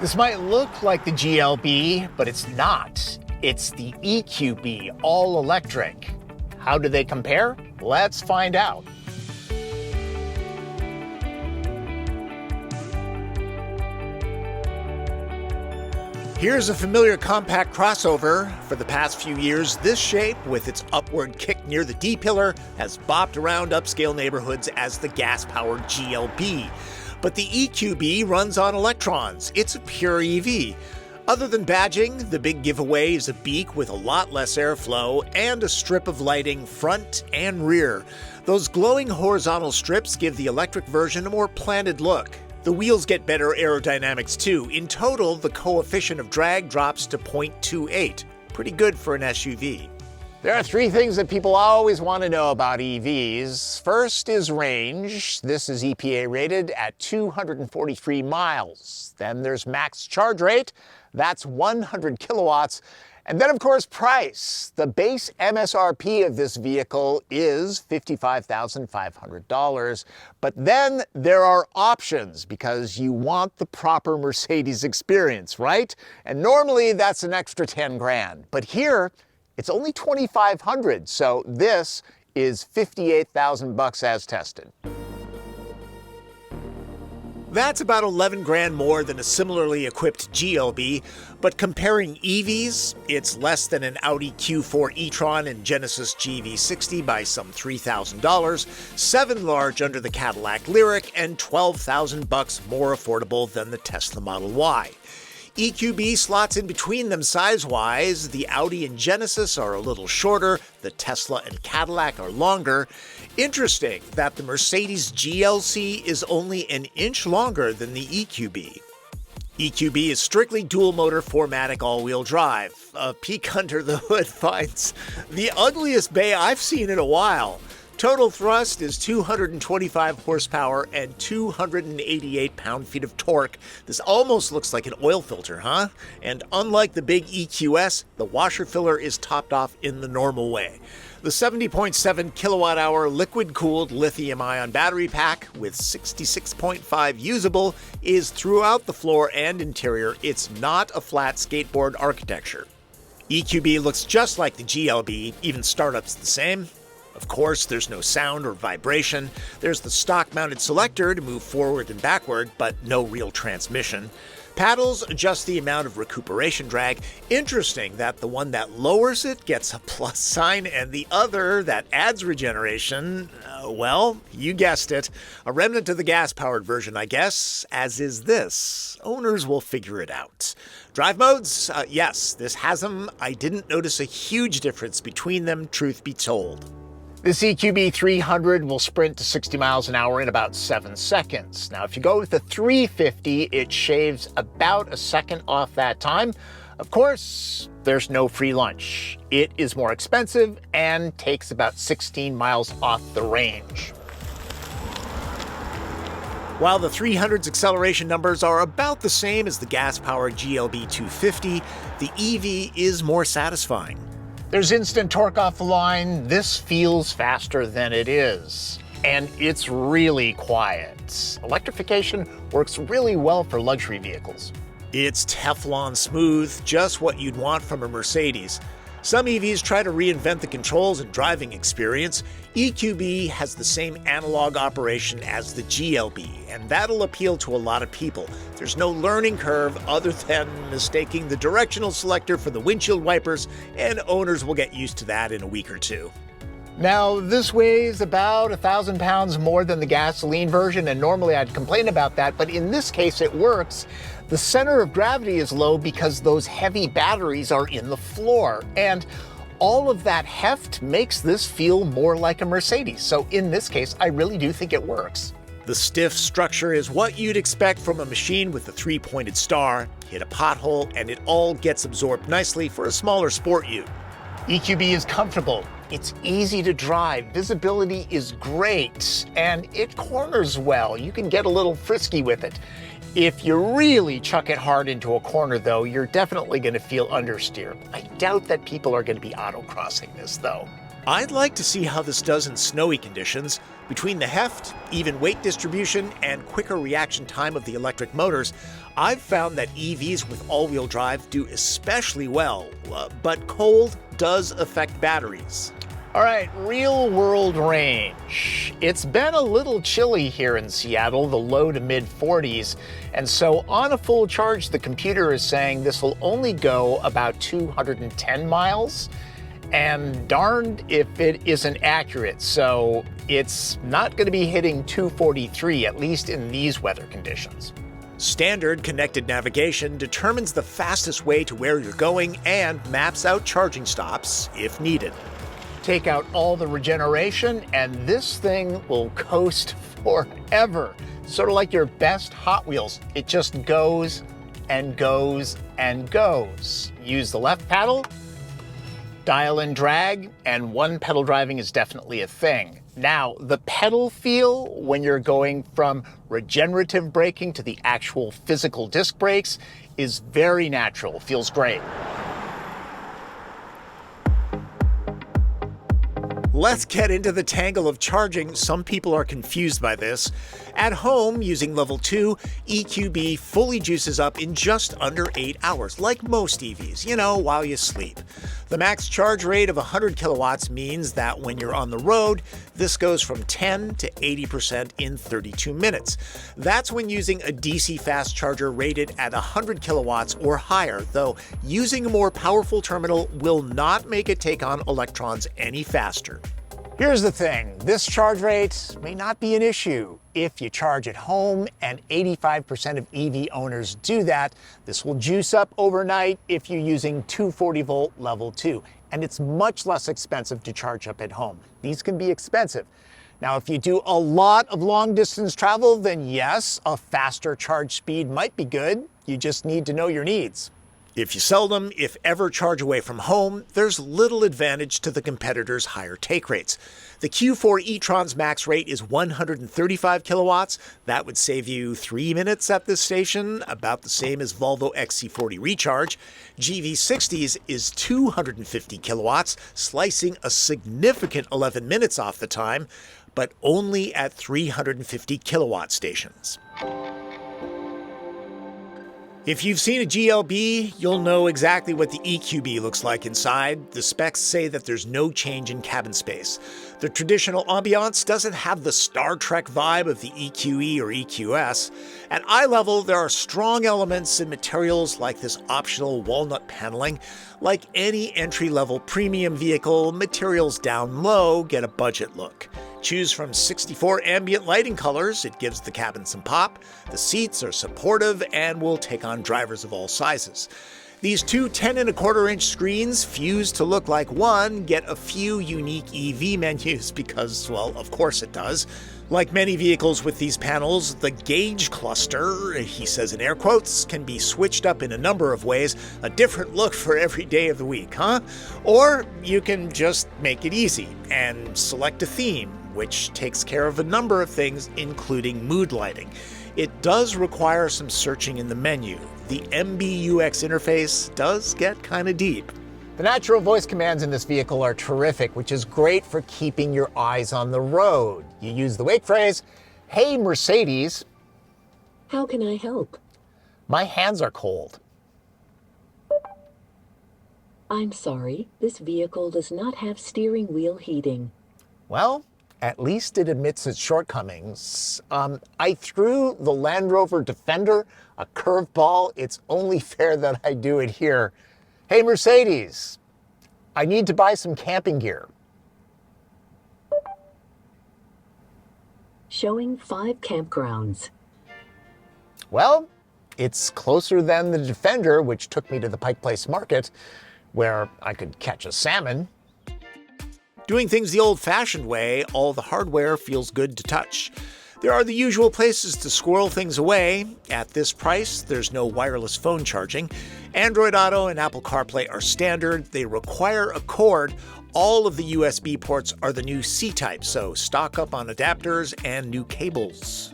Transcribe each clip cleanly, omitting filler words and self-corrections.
This might look like the GLB, but it's not. It's the EQB all-electric. How do they compare? Let's find out. Here's a familiar compact crossover. For the past few years, this shape, with its upward kick near the D-pillar, has bopped around upscale neighborhoods as the gas-powered GLB. But the EQB runs on electrons. It's a pure EV. Other than badging, the big giveaway is a beak with a lot less airflow and a strip of lighting front and rear. Those glowing horizontal strips give the electric version a more planted look. The wheels get better aerodynamics too. In total, the coefficient of drag drops to 0.28. Pretty good for an SUV. There are three things that people always want to know about EVs. First is range. This is EPA rated at 243 miles. Then there's max charge rate. That's 100 kilowatts. And then, of course, price. The base MSRP of this vehicle is $55,500. But then there are options because you want the proper Mercedes experience, right? And normally that's an extra 10 grand. But here, it's only $2,500, so this is $58,000 as tested. That's about 11 grand more than a similarly equipped GLB, but comparing EVs, it's less than an Audi Q4 e-tron and Genesis GV60 by some $3,000, 7 large under the Cadillac Lyriq, and $12,000 more affordable than the Tesla Model Y. EQB slots in between them size-wise. The Audi and Genesis are a little shorter, the Tesla and Cadillac are longer. Interesting that the Mercedes GLC is only an inch longer than the EQB. EQB is strictly dual-motor 4MATIC all-wheel drive. A peek under the hood finds the ugliest bay I've seen in a while. Total thrust is 225 horsepower and 288 pound-feet of torque. This almost looks like an oil filter, huh? And unlike the big EQS, the washer filler is topped off in the normal way. The 70.7 kilowatt-hour liquid-cooled lithium-ion battery pack with 66.5 usable is throughout the floor and interior. It's not a flat skateboard architecture. EQB looks just like the GLB, even startup's the same. Of course, there's no sound or vibration. There's the stock-mounted selector to move forward and backward, but no real transmission. Paddles adjust the amount of recuperation drag. Interesting that the one that lowers it gets a plus sign, and the other that adds regeneration, well, you guessed it. A remnant of the gas-powered version, I guess, as is this. Owners will figure it out. Drive modes? Yes, this has them. I didn't notice a huge difference between them, truth be told. This EQB300 will sprint to 60 miles an hour in about 7 seconds. Now, if you go with the 350, it shaves about a second off that time. Of course, there's no free lunch. It is more expensive and takes about 16 miles off the range. While the 300's acceleration numbers are about the same as the gas-powered GLB 250, the EV is more satisfying. There's instant torque off the line. This feels faster than it is. And it's really quiet. Electrification works really well for luxury vehicles. It's Teflon smooth, just what you'd want from a Mercedes. Some EVs try to reinvent the controls and driving experience. EQB has the same analog operation as the GLB, and that'll appeal to a lot of people. There's no learning curve other than mistaking the directional selector for the windshield wipers, and owners will get used to that in a week or two. Now, this weighs about 1,000 pounds more than the gasoline version, and normally I'd complain about that, but in this case it works. The center of gravity is low because those heavy batteries are in the floor, and all of that heft makes this feel more like a Mercedes. So in this case, I really do think it works. The stiff structure is what you'd expect from a machine with a 3-pointed star. Hit a pothole and it all gets absorbed nicely for a smaller sport ute. EQB is comfortable. It's easy to drive, visibility is great, and it corners well. You can get a little frisky with it. If you really chuck it hard into a corner, though, you're definitely going to feel understeer. I doubt that people are going to be autocrossing this, though. I'd like to see how this does in snowy conditions. Between the heft, even weight distribution, and quicker reaction time of the electric motors, I've found that EVs with all-wheel drive do especially well, but cold does affect batteries. All right, real-world range. It's been a little chilly here in Seattle, the low to mid-40s, and so on a full charge, the computer is saying this will only go about 210 miles. And darned if it isn't accurate, so it's not going to be hitting 243, at least in these weather conditions. Standard connected navigation determines the fastest way to where you're going and maps out charging stops if needed. Take out all the regeneration and this thing will coast forever. Sort of like your best Hot Wheels. It just goes and goes and goes. Use the left paddle, dial and drag, and one pedal driving is definitely a thing. Now, the pedal feel when you're going from regenerative braking to the actual physical disc brakes is very natural, feels great. Let's get into the tangle of charging. Some people are confused by this. At home, using level 2, EQB fully juices up in just under 8 hours, like most EVs, while you sleep. The max charge rate of 100 kilowatts means that when you're on the road, this goes from 10 to 80% in 32 minutes. That's when using a DC fast charger rated at 100 kilowatts or higher, though using a more powerful terminal will not make it take on electrons any faster. Here's the thing, this charge rate may not be an issue. If you charge at home, and 85% of EV owners do that, this will juice up overnight if you're using 240 volt level 2. And it's much less expensive to charge up at home. These can be expensive. Now, if you do a lot of long distance travel, then yes, a faster charge speed might be good. You just need to know your needs. If you seldom, if ever, charge away from home, there's little advantage to the competitors' higher take rates. The Q4 e-tron's max rate is 135 kilowatts. That would save you 3 minutes at this station, about the same as Volvo XC40 Recharge. GV60's is 250 kilowatts, slicing a significant 11 minutes off the time, but only at 350 kilowatt stations. If you've seen a GLB, you'll know exactly what the EQB looks like inside. The specs say that there's no change in cabin space. The traditional ambiance doesn't have the Star Trek vibe of the EQE or EQS. At eye level, there are strong elements and materials like this optional walnut paneling. Like any entry-level premium vehicle, materials down low get a budget look. Choose from 64 ambient lighting colors. It gives the cabin some pop. The seats are supportive and will take on drivers of all sizes. These two 10.25-inch screens, fused to look like one, get a few unique EV menus because, well, of course it does. Like many vehicles with these panels, the gauge cluster, he says in air quotes, can be switched up in a number of ways, a different look for every day of the week, huh? Or you can just make it easy and select a theme, which takes care of a number of things, including mood lighting. It does require some searching in the menu. The MBUX interface does get kind of deep. The natural voice commands in this vehicle are terrific, which is great for keeping your eyes on the road. You use the wake phrase, "Hey Mercedes." How can I help? My hands are cold. I'm sorry, this vehicle does not have steering wheel heating. Well, at least it admits its shortcomings. I threw the Land Rover Defender a curveball. It's only fair that I do it here. Hey Mercedes, I need to buy some camping gear. Showing 5 campgrounds. Well, it's closer than the Defender, which took me to the Pike Place Market, where I could catch a salmon. Doing things the old-fashioned way, all the hardware feels good to touch. There are the usual places to squirrel things away. At this price, there's no wireless phone charging. Android Auto and Apple CarPlay are standard. They require a cord. All of the USB ports are the new C-type, so stock up on adapters and new cables.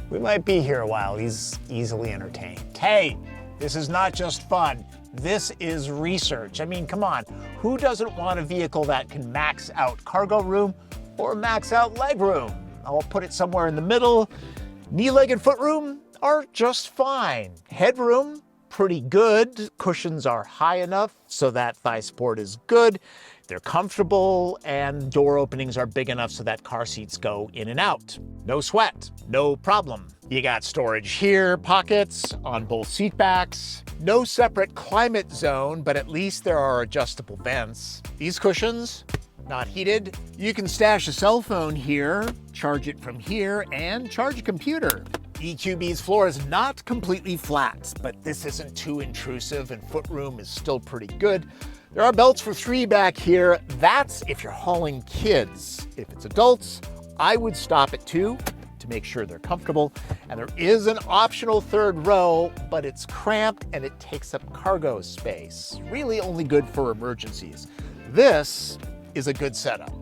We might be here a while. He's easily entertained. Hey, this is not just fun. This is research. I mean, come on, who doesn't want a vehicle that can max out cargo room or max out leg room? I'll put it somewhere in the middle. Knee, leg, and foot room are just fine. Headroom, pretty good. Cushions are high enough so that thigh support is good. They're comfortable, and door openings are big enough so that car seats go in and out. No sweat, no problem. You got storage here, pockets on both seat backs. No separate climate zone, but at least there are adjustable vents. These cushions, not heated. You can stash a cell phone here, charge it from here, and charge a computer. EQB's floor is not completely flat, but this isn't too intrusive and footroom is still pretty good. There are belts for 3 back here. That's if you're hauling kids. If it's adults, I would stop at 2 to make sure they're comfortable. And there is an optional 3rd row, but it's cramped and it takes up cargo space. Really only good for emergencies. This is a good setup.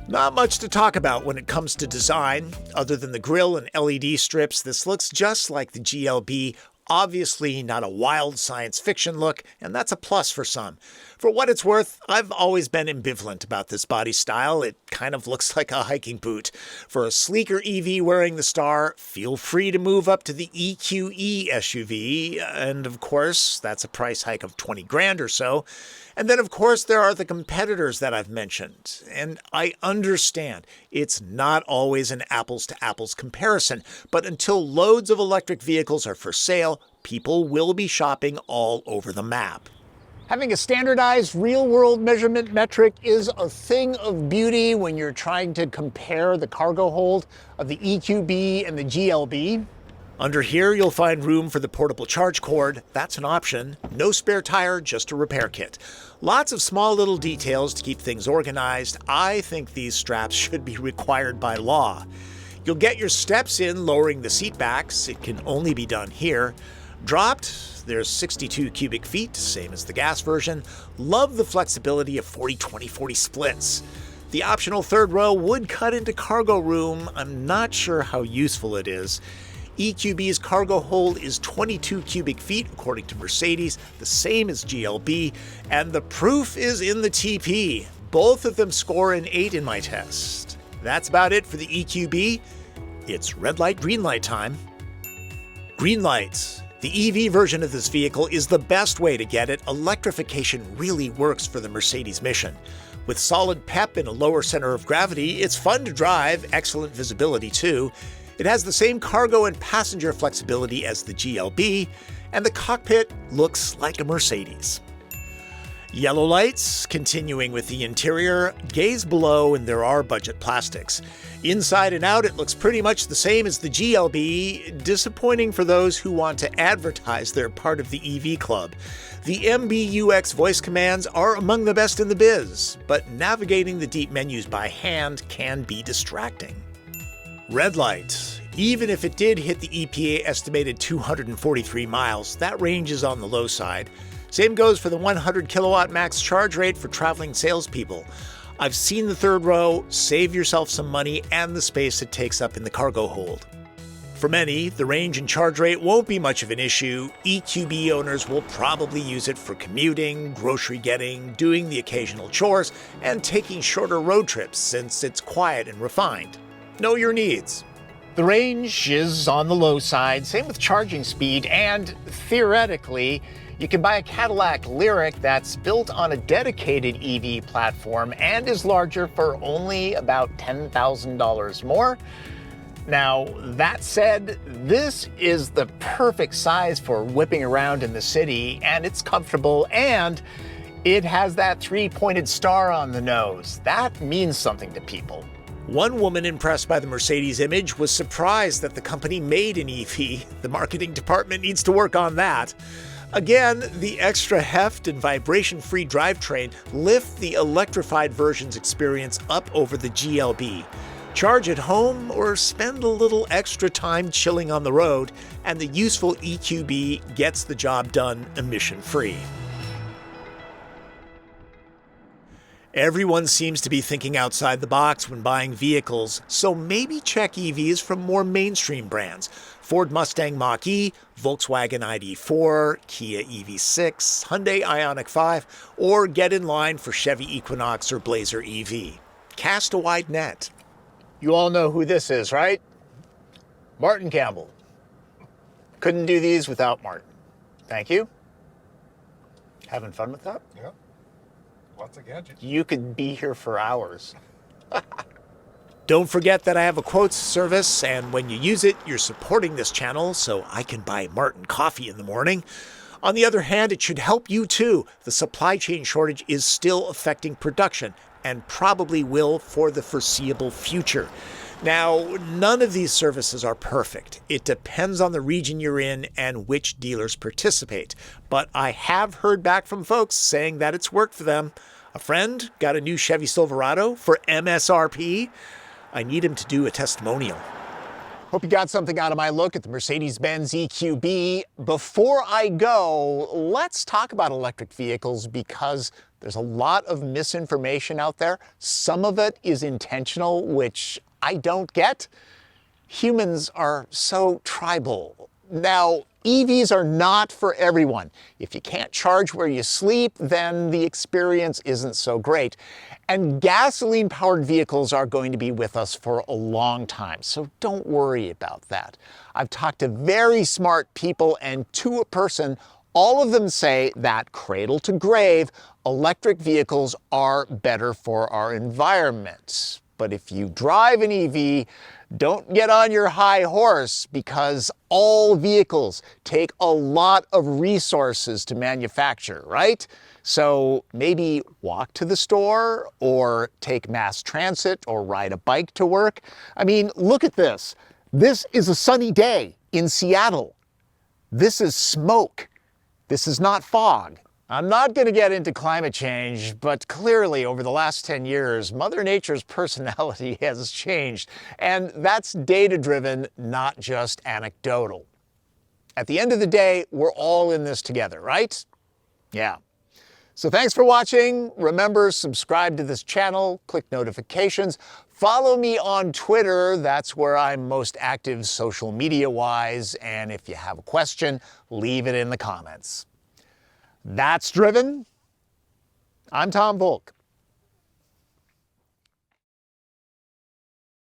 Not much to talk about when it comes to design. Other than the grille and LED strips, this looks just like the GLB. Obviously not a wild science fiction look, and that's a plus for some. For what it's worth, I've always been ambivalent about this body style. It kind of looks like a hiking boot. For a sleeker EV wearing the star, feel free to move up to the EQE SUV, and of course, that's a price hike of 20 grand or so. And then, of course, there are the competitors that I've mentioned. And I understand it's not always an apples-to-apples comparison, but until loads of electric vehicles are for sale, people will be shopping all over the map. Having a standardized real-world measurement metric is a thing of beauty when you're trying to compare the cargo hold of the EQB and the GLB. Under here, you'll find room for the portable charge cord. That's an option. No spare tire, just a repair kit. Lots of small little details to keep things organized. I think these straps should be required by law. You'll get your steps in lowering the seat backs. It can only be done here. Dropped, there's 62 cubic feet, same as the gas version. Love the flexibility of 40-20-40 splits. The optional 3rd row would cut into cargo room. I'm not sure how useful it is. EQB's cargo hold is 22 cubic feet, according to Mercedes, the same as GLB, and the proof is in the TP. Both of them score an 8 in my test. That's about it for the EQB. It's red light, green light time. Green lights. The EV version of this vehicle is the best way to get it. Electrification really works for the Mercedes mission. With solid pep and a lower center of gravity, it's fun to drive, excellent visibility too. It has the same cargo and passenger flexibility as the GLB, and the cockpit looks like a Mercedes. Yellow lights, continuing with the interior, gaze below and there are budget plastics. Inside and out it looks pretty much the same as the GLB, disappointing for those who want to advertise they're part of the EV club. The MBUX voice commands are among the best in the biz, but navigating the deep menus by hand can be distracting. Red light. Even if it did hit the EPA estimated 243 miles, that range is on the low side. Same goes for the 100 kilowatt max charge rate for traveling salespeople. I've seen the 3rd row, save yourself some money and the space it takes up in the cargo hold. For many, the range and charge rate won't be much of an issue. EQB owners will probably use it for commuting, grocery getting, doing the occasional chores, and taking shorter road trips since it's quiet and refined. Know your needs. The range is on the low side, same with charging speed, and theoretically, you can buy a Cadillac Lyriq that's built on a dedicated EV platform and is larger for only about $10,000 more. Now, that said, this is the perfect size for whipping around in the city, and it's comfortable, and it has that 3-pointed star on the nose. That means something to people. One woman impressed by the Mercedes image was surprised that the company made an EV. The marketing department needs to work on that. Again, the extra heft and vibration-free drivetrain lift the electrified version's experience up over the GLB. Charge at home or spend a little extra time chilling on the road, and the useful EQB gets the job done emission-free. Everyone seems to be thinking outside the box when buying vehicles, so maybe check EVs from more mainstream brands. Ford Mustang Mach-E, Volkswagen ID.4, Kia EV6, Hyundai Ioniq 5, or get in line for Chevy Equinox or Blazer EV. Cast a wide net. You all know who this is, right? Martin Campbell. Couldn't do these without Martin. Thank you. Having fun with that? Yeah. Lots of gadgets. You could be here for hours. Don't forget that I have a quotes service, and when you use it, you're supporting this channel so I can buy Martin coffee in the morning. On the other hand, it should help you too. The supply chain shortage is still affecting production and probably will for the foreseeable future. Now, none of these services are perfect. It depends on the region you're in and which dealers participate. But I have heard back from folks saying that it's worked for them. A friend got a new Chevy Silverado for MSRP. I need him to do a testimonial. Hope you got something out of my look at the Mercedes-Benz EQB. Before I go, let's talk about electric vehicles because there's a lot of misinformation out there. Some of it is intentional, which I don't get. Humans are so tribal. Now, EVs are not for everyone. If you can't charge where you sleep, then the experience isn't so great. And gasoline-powered vehicles are going to be with us for a long time, so don't worry about that. I've talked to very smart people, and to a person, all of them say that cradle to grave, electric vehicles are better for our environment. But if you drive an EV, don't get on your high horse because all vehicles take a lot of resources to manufacture, right? So maybe walk to the store or take mass transit or ride a bike to work. I mean, look at this. This is a sunny day in Seattle. This is smoke. This is not fog. I'm not going to get into climate change, but clearly over the last 10 years, Mother Nature's personality has changed, and that's data-driven, not just anecdotal. At the end of the day, we're all in this together, right? Yeah. So thanks for watching. Remember, subscribe to this channel, click notifications, follow me on Twitter. That's where I'm most active social media-wise, and if you have a question, leave it in the comments. That's Driven. I'm Tom Voelk.